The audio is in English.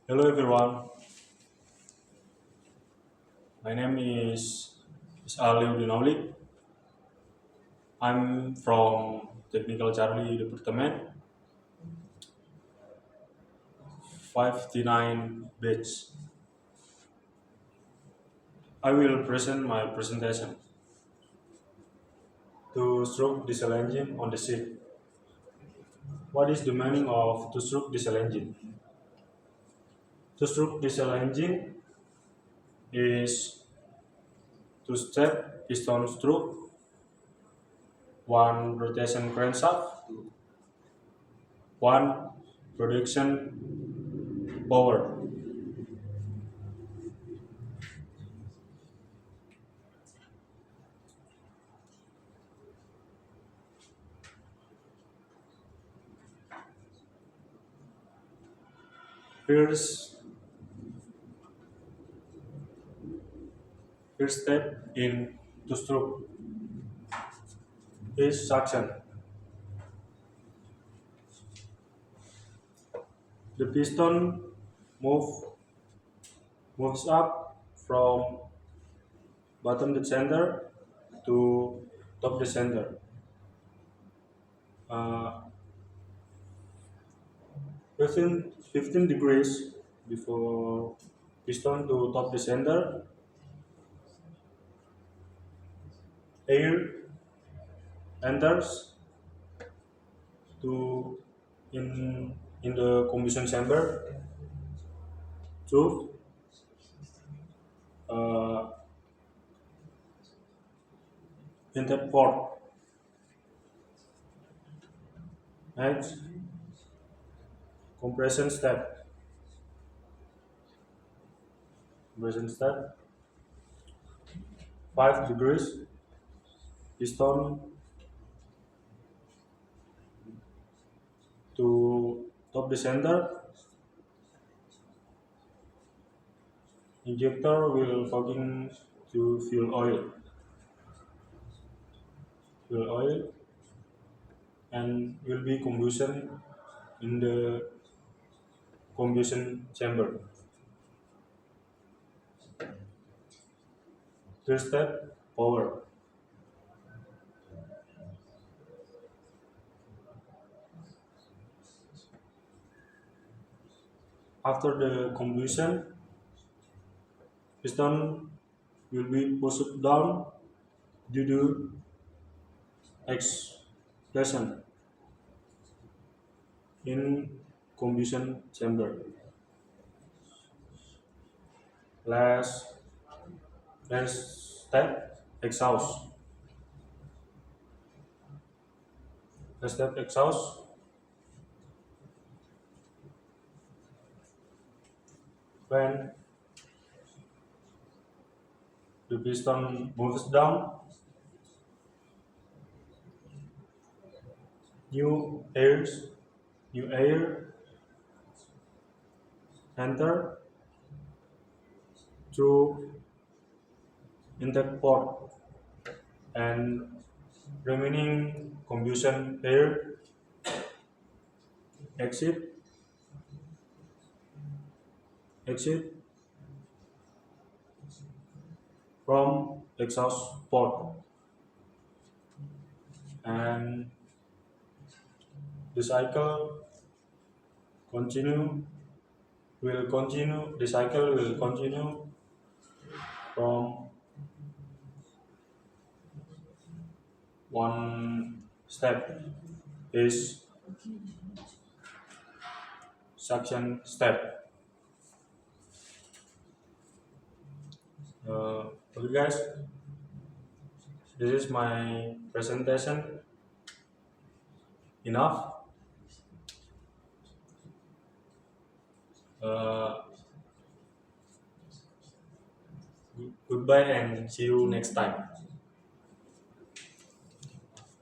Hello everyone, my name is Aliuddin Aulik. I'm from Technical Charlie Department 559 batch. I will present my presentation to stroke diesel engine on the ship. What is the meaning of two-stroke diesel engine? Two-stroke diesel engine is two-step piston stroke, one rotation crankshaft, one production power. First, first step in two-stroke is suction. The piston move, moves up from bottom the center to top the center. Uh, 15 degrees before piston to top the center, air enters to in the combustion chamber through uh, intake port. Next, compression step. Compression step 5 degrees piston to top the center. Injector will hooking to fuel oil, and will be combustion in the combustion chamber. Third step, power. After the combustion, piston will be pushed down due to explosion in combustion chamber. Last, last step, exhaust. Last step, exhaust. When the piston moves down, new airs, new air enter through intake port, and remaining combustion air exit exit from exhaust port, and the cycle continue the cycle will continue from one step is suction step. Okay guys, this is my presentation. Enough. uh, Goodbye and see you next time.